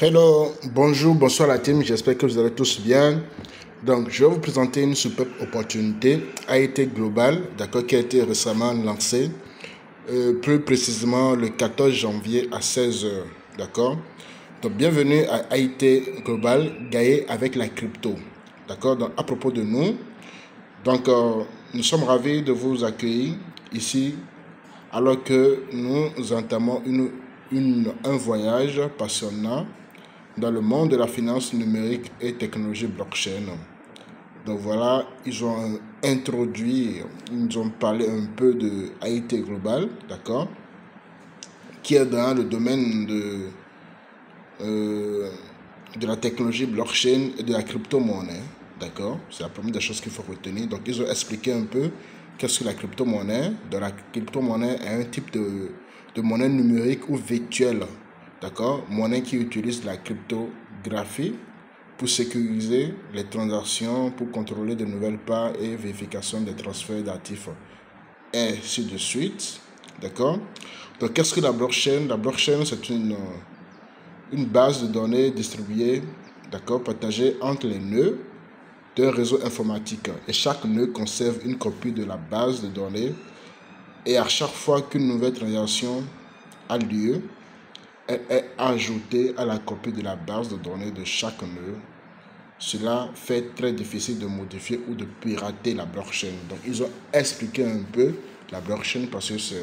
Hello, bonjour, bonsoir la team, j'espère que vous allez tous bien. Donc, je vais vous présenter une superbe opportunité AIT Global, d'accord, qui a été récemment lancée, plus précisément le 14 janvier à 16 heures, d'accord. Donc, bienvenue à AIT Global, gagner avec la crypto, d'accord. Donc, à propos de nous, donc, nous sommes ravis de vous accueillir ici, alors que nous entamons un voyage passionnant dans le monde de la finance numérique et technologie blockchain. Donc voilà, ils ont introduit, ils ont parlé un peu de AIT Global, d'accord, qui est dans le domaine de la technologie blockchain et de la crypto-monnaie, d'accord. C'est la première des choses qu'il faut retenir. Donc ils ont expliqué un peu qu'est-ce que la crypto-monnaie. Donc la crypto-monnaie est un type de monnaie numérique ou virtuelle, d'accord, monnaie qui utilise la cryptographie pour sécuriser les transactions, pour contrôler de nouvelles parts et vérification des transferts d'actifs, et ainsi de suite, d'accord. Donc qu'est-ce que la blockchain? La blockchain, c'est une base de données distribuée, d'accord, partagée entre les nœuds d'un réseau informatique. Et chaque nœud conserve une copie de la base de données. Et à chaque fois qu'une nouvelle transaction a lieu, elle est ajoutée à la copie de la base de données de chaque nœud. Cela fait très difficile de modifier ou de pirater la blockchain. Donc, ils ont expliqué un peu la blockchain parce que ce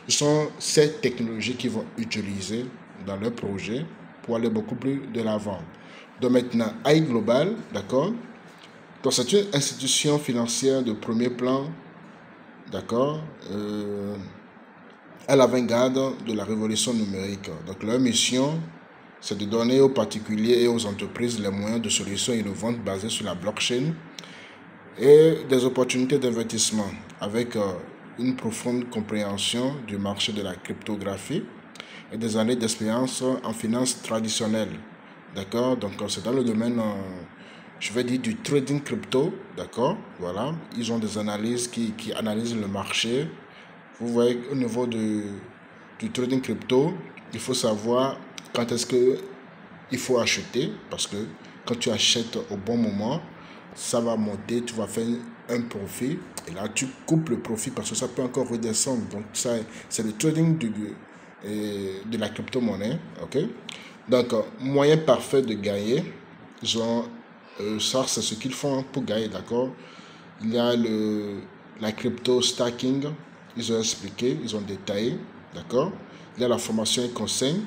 sont ces technologies qu'ils vont utiliser dans leur projet pour aller beaucoup plus de l'avant. Donc maintenant, AI Global, d'accord. Donc c'est une institution financière de premier plan, d'accord, à l'avant-garde de la révolution numérique. Donc leur mission, c'est de donner aux particuliers et aux entreprises les moyens de solutions innovantes basées sur la blockchain et des opportunités d'investissement avec une profonde compréhension du marché de la cryptographie et des années d'expérience en finance traditionnelle. D'accord. Donc c'est dans le domaine, je vais dire, du trading crypto. D'accord. Voilà. Ils ont des analyses qui analysent le marché. Vous voyez, au niveau du trading crypto, il faut savoir quand est-ce qu'il faut acheter, parce que quand tu achètes au bon moment, ça va monter, tu vas faire un profit, et là tu coupes le profit parce que ça peut encore redescendre. Donc ça, c'est le trading de la crypto-monnaie, ok. Donc, moyen parfait de gagner, genre, ça c'est ce qu'ils font pour gagner, d'accord. Il y a la crypto stacking, ils ont expliqué, ils ont détaillé, d'accord. Il y a la formation et conseil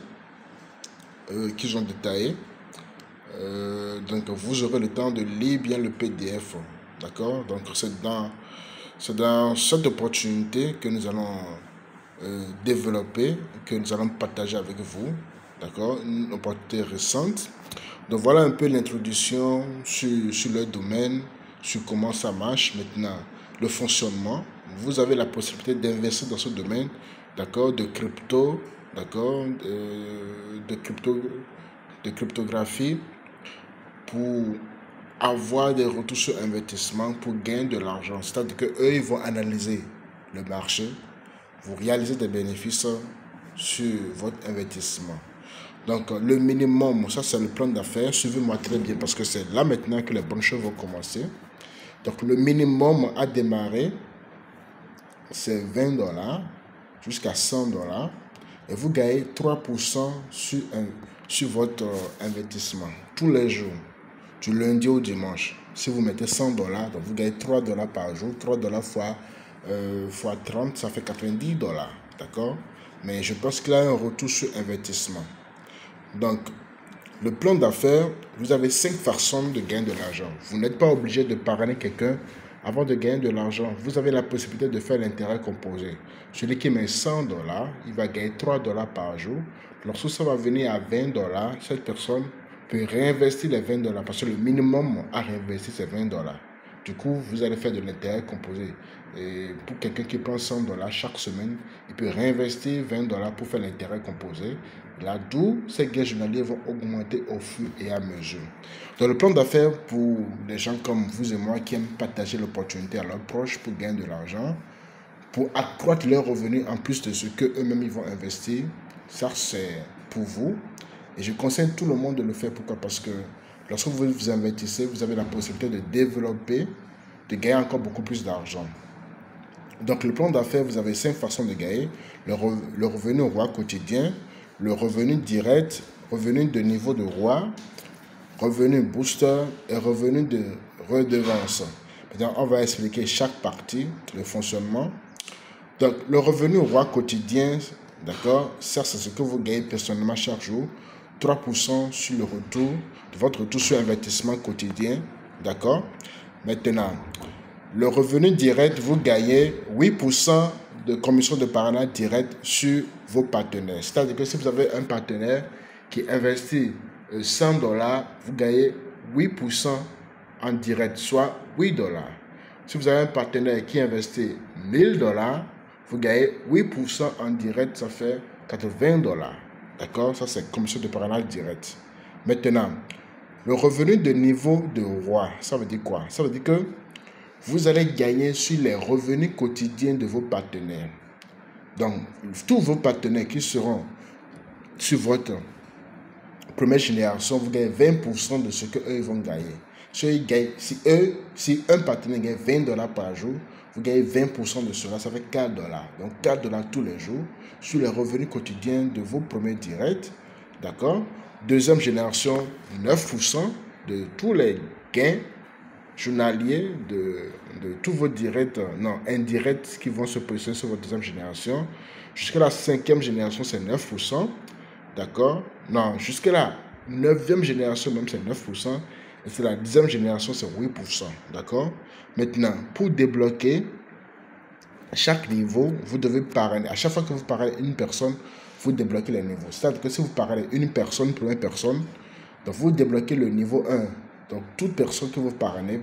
qu'ils ont détaillé. Donc vous aurez le temps de lire bien le PDF, d'accord. Donc c'est dans cette opportunité que nous allons développer, que nous allons partager avec vous, d'accord, une opportunité récente. Donc voilà un peu l'introduction sur le domaine, sur comment ça marche maintenant, le fonctionnement. Vous avez la possibilité d'investir dans ce domaine, d'accord, de crypto, d'accord, de cryptographie, pour avoir des retours sur investissement, pour gagner de l'argent. C'est-à-dire qu'eux, ils vont analyser le marché, vous réalisez des bénéfices sur votre investissement. Donc, le minimum, ça c'est le plan d'affaires. Suivez-moi très bien parce que c'est là maintenant que les bonnes choses vont commencer. Donc, le minimum à démarrer, c'est 20 $ jusqu'à 100 $. Et vous gagnez 3% sur votre investissement tous les jours, du lundi au dimanche. Si vous mettez 100 $, donc vous gagnez 3 $ par jour. 3 $ fois 30, ça fait 90 $. D'accord? Mais je pense qu'il y a un retour sur investissement. Donc, le plan d'affaires, vous avez 5 façons de gagner de l'argent. Vous n'êtes pas obligé de parrainer quelqu'un avant de gagner de l'argent. Vous avez la possibilité de faire l'intérêt composé. Celui qui met 100 $, il va gagner 3 $ par jour. Lorsque ça va venir à 20 $, cette personne peut réinvestir les 20 $ parce que le minimum à réinvestir, c'est 20 $. Du coup, vous allez faire de l'intérêt composé. Et pour quelqu'un qui prend 100 $ chaque semaine, il peut réinvestir 20 $ pour faire l'intérêt composé. Là, d'où ces gains journaliers vont augmenter au fur et à mesure. Donc, le plan d'affaires pour les gens comme vous et moi qui aiment partager l'opportunité à leurs proches pour gagner de l'argent, pour accroître leurs revenus en plus de ce qu'eux-mêmes ils vont investir, ça c'est pour vous. Et je conseille tout le monde de le faire. Pourquoi? Parce que lorsque vous vous investissez, vous avez la possibilité de développer, de gagner encore beaucoup plus d'argent. Donc, le plan d'affaires, vous avez 5 façons de gagner. Le revenu roi quotidien, le revenu direct, revenu de niveau de roi, revenu booster et revenu de redevance. Maintenant, on va expliquer chaque partie, le fonctionnement. Donc, le revenu roi quotidien, d'accord, ça c'est ce que vous gagnez personnellement chaque jour. 3% sur le retour, de votre retour sur investissement quotidien, d'accord. Maintenant, le revenu direct, vous gagnez 8% de commission de parrainage direct sur vos partenaires. C'est-à-dire que si vous avez un partenaire qui investit $100, vous gagnez 8% en direct, soit $8. Si vous avez un partenaire qui investit $1000, vous gagnez 8% en direct, ça fait $80. D'accord? Ça, c'est commission de parrainage direct. Maintenant, le revenu de niveau de roi, ça veut dire quoi? Ça veut dire que vous allez gagner sur les revenus quotidiens de vos partenaires. Donc, tous vos partenaires qui seront sur votre première génération, vous gagnez 20% de ce qu'eux vont gagner. Si un partenaire gagne $20 par jour, vous gagnez 20% de cela, ça fait $4. Donc, $4 tous les jours sur les revenus quotidiens de vos premiers directs. D'accord? Deuxième génération, 9% de tous les gains journaliers de tous vos directs, indirects qui vont se positionner sur votre deuxième génération. Jusqu'à la cinquième génération, c'est 9%. D'accord? Non, jusqu'à la neuvième génération, même, c'est 9%. Et c'est la dixième génération, c'est 8%. D'accord? Maintenant, pour débloquer chaque niveau, vous devez parrainer. À chaque fois que vous parrainez une personne, vous débloquez les niveaux. C'est-à-dire que si vous parrainez une personne, première personne, donc vous débloquez le niveau 1. Donc, toute personne que vous parrainez,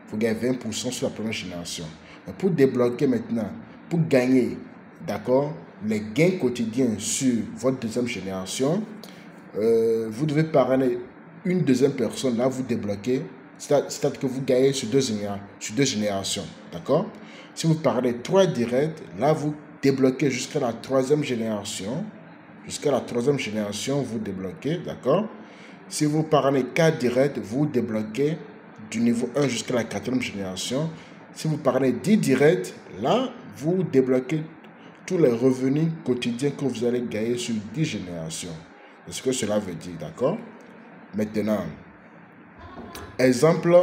vous gagnez 20% sur la première génération. Donc, pour débloquer maintenant, pour gagner, d'accord, les gains quotidiens sur votre deuxième génération, vous devez parrainer une deuxième personne. Là, vous débloquez. C'est-à-dire que vous gagnez sur deux générations. D'accord? Si vous parrainez 3 directs, là, vous débloquez jusqu'à la troisième génération. Jusqu'à la troisième génération, vous débloquez. D'accord? Si vous parrainez 4 directs, vous débloquez du niveau 1 jusqu'à la quatrième génération. Si vous parrainez 10 directs, là, vous débloquez tous les revenus quotidiens que vous allez gagner sur 10 générations. C'est ce que cela veut dire, d'accord? Maintenant, exemple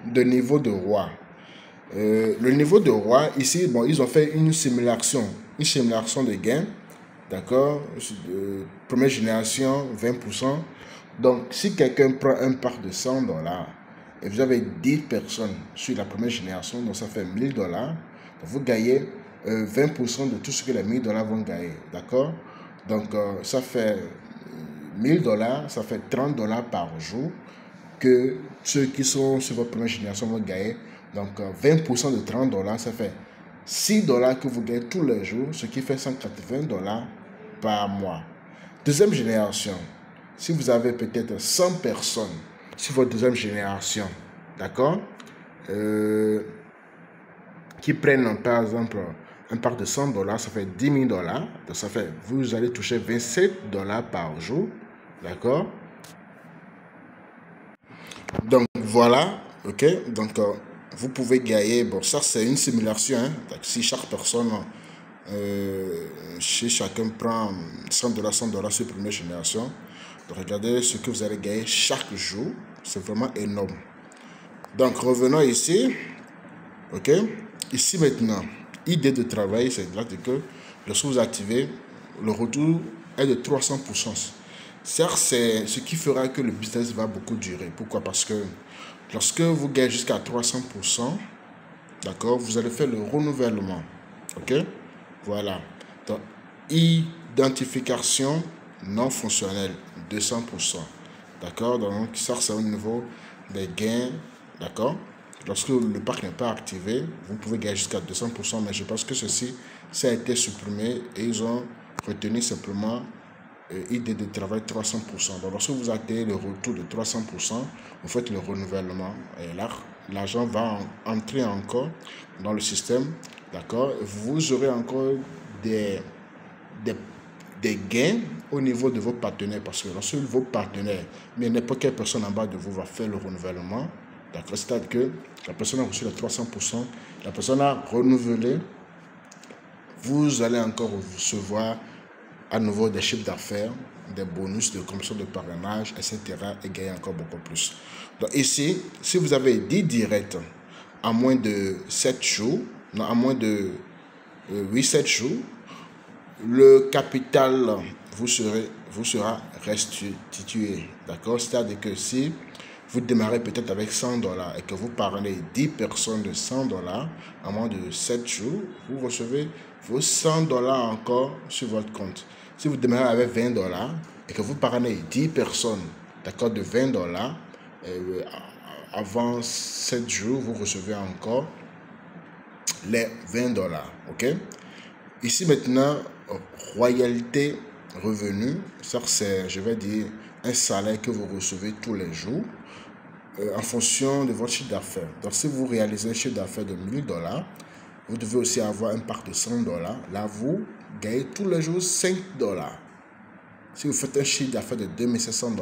de niveau de roi. Le niveau de roi, ici, bon, ils ont fait une simulation de gains, d'accord? Première génération, 20%. Donc, si quelqu'un prend un parc de $100 et vous avez 10 personnes sur la première génération, donc ça fait $1000, donc vous gagnez 20% de tout ce que les $1000 vont gagner, d'accord? Donc, ça fait $1000, ça fait $30 par jour que ceux qui sont sur votre première génération vont gagner. Donc, 20% de $30, ça fait $6 que vous gagnez tous les jours, ce qui fait $180 par mois. Deuxième génération, si vous avez peut-être 100 personnes sur votre deuxième génération, d'accord, qui prennent par exemple un parc de $100, ça fait $10 000, donc ça fait, vous allez toucher $27 par jour, d'accord. Donc voilà, ok, donc vous pouvez gagner, bon ça c'est une simulation, hein, donc, si chaque personne, si chacun prend $100 sur la première génération, donc regardez ce que vous allez gagner chaque jour, c'est vraiment énorme. Donc revenons ici, ok, ici maintenant, idée de travail, c'est là que lorsque vous activez, le retour est de 300%. Certes, c'est ce qui fera que le business va beaucoup durer. Pourquoi? Parce que lorsque vous gagnez jusqu'à 300%, d'accord, vous allez faire le renouvellement. Ok? Voilà. Donc, identification non fonctionnelle, 200%. D'accord? Donc, ça, c'est au niveau des gains. D'accord? Lorsque le parc n'est pas activé, vous pouvez gagner jusqu'à 200%, mais je pense que ceci, ça a été supprimé et ils ont retenu simplement idée de travail 300%. Donc, lorsque vous atteignez le retour de 300%, vous faites le renouvellement et là, l'argent va entrer encore dans le système. D'accord? Vous aurez encore des gains au niveau de vos partenaires, parce que lorsque vos partenaires, mais n'importe quelle personne en bas de vous va faire le renouvellement, d'accord, c'est-à-dire que la personne a reçu les 300%, la personne a renouvelé, vous allez encore recevoir à nouveau des chiffres d'affaires, des bonus de commission de parrainage, etc. et gagner encore beaucoup plus. Donc ici, si vous avez 10 directs à moins de 7 jours, non, à moins de 7 jours, le capital vous sera restitué. D'accord? C'est-à-dire que si vous démarrez peut-être avec $100 et que vous parrainez 10 personnes de $100 à moins de 7 jours, vous recevez vos $100 encore sur votre compte. Si vous démarrez avec $20 et que vous parrainez 10 personnes, d'accord, de $20, avant 7 jours, vous recevez encore les $20. Ok? Ici maintenant, royalité revenu, ça c'est, je vais dire, un salaire que vous recevez tous les jours en fonction de votre chiffre d'affaires. Donc si vous réalisez un chiffre d'affaires de $1000, vous devez aussi avoir un parc de $100. Là, vous gagnez tous les jours $5. Si vous faites un chiffre d'affaires de $2700,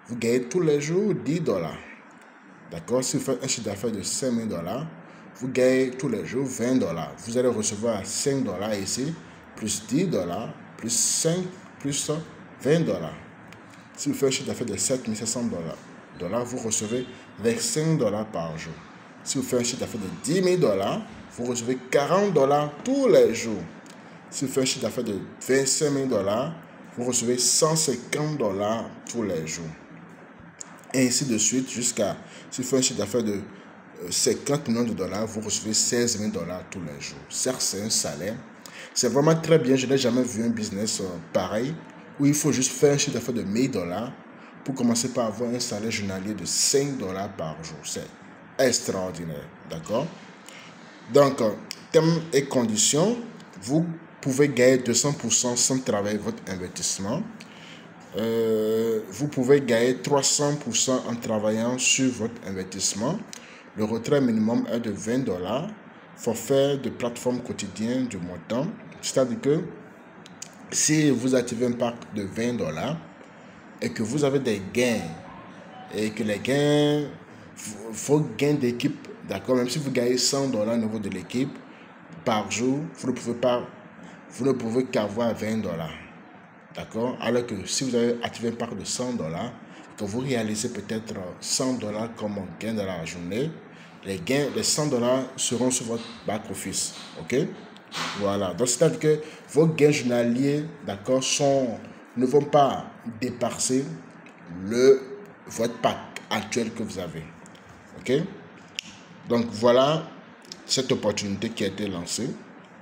vous gagnez tous les jours $10. D'accord? Si vous faites un chiffre d'affaires de $5000, vous gagnez tous les jours $20. Vous allez recevoir $5 ici, plus $10, plus 5, plus $20. Si vous faites un chiffre d'affaires de $7700, vous recevez $25 par jour. Si vous faites un chiffre d'affaires de $10 000, vous recevez $40 tous les jours. Si vous faites un chiffre d'affaires de $25 000, vous recevez $150 tous les jours. Et ainsi de suite, jusqu'à, si vous faites un chiffre d'affaires de $50 millions, vous recevez $16 000 tous les jours. Certes, c'est un salaire. C'est vraiment très bien. Je n'ai jamais vu un business pareil où il faut juste faire un chiffre d'affaires de $1000 pour commencer par avoir un salaire journalier de $5 par jour. C'est extraordinaire. D'accord? Donc, termes et conditions, vous pouvez gagner 200% sans travailler votre investissement. Vous pouvez gagner 300% en travaillant sur votre investissement. Le retrait minimum est de $20. Forfait de plateforme quotidien du montant. C'est-à-dire que si vous activez un pack de $20 et que vous avez des gains, et que les gains, vos gains d'équipe, d'accord, même si vous gagnez $100 au niveau de l'équipe par jour, vous ne pouvez qu'avoir $20. D'accord? Alors que si vous avez activé un pack de $100, que vous réalisez peut-être $100 comme gain de la journée, les gains, les $100 seront sur votre back-office. Ok? Voilà. Donc, c'est-à-dire que vos gains journaliers, d'accord, ne vont pas dépasser votre pack actuel que vous avez. Ok? Donc, voilà cette opportunité qui a été lancée.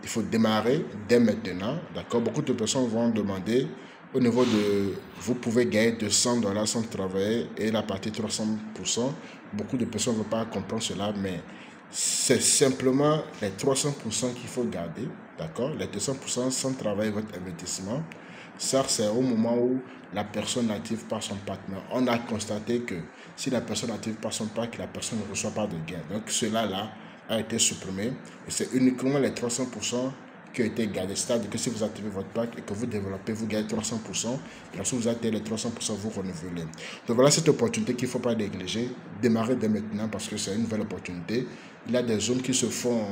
Il faut démarrer dès maintenant. D'accord? Beaucoup de personnes vont demander au niveau de... Vous pouvez gagner $200 sans travailler et la partie 300%. Beaucoup de personnes ne vont pas comprendre cela, mais c'est simplement les 300% qu'il faut garder. D'accord? Les 200% sans travailler votre investissement. Ça, c'est au moment où la personne n'active pas son pack. Mais on a constaté que si la personne n'active pas son pack, la personne ne reçoit pas de gain. Donc, cela-là a été supprimé. Et c'est uniquement les 300% qui ont été gardés. C'est-à-dire que si vous activez votre pack et que vous développez, vous gagnez 300%. Et lorsque vous atteignez les 300%, vous renouvelez. Donc voilà cette opportunité qu'il ne faut pas négliger. Démarrez dès maintenant parce que c'est une nouvelle opportunité. Il y a des zones qui se font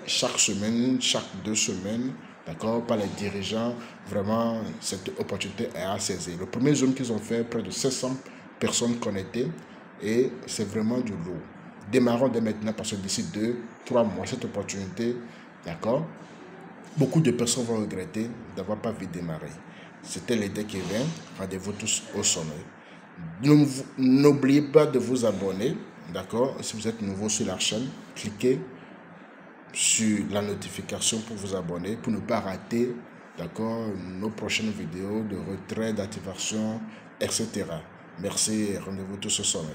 chaque semaine, chaque 2 semaines. D'accord, par les dirigeants. Vraiment, cette opportunité est à saisir. Le premier Zoom qu'ils ont fait, près de 700 personnes connectées. Et c'est vraiment du lourd. Démarrons dès maintenant parce que d'ici 2-3 mois, cette opportunité, d'accord, beaucoup de personnes vont regretter d'avoir pas vu démarrer. C'était l'été qui vient. Rendez-vous tous au sommet. N'oubliez pas de vous abonner. D'accord, si vous êtes nouveau sur la chaîne, cliquez sur la notification pour vous abonner, pour ne pas rater, d'accord, nos prochaines vidéos de retrait, d'activation, etc. Merci et rendez-vous tous au sommet.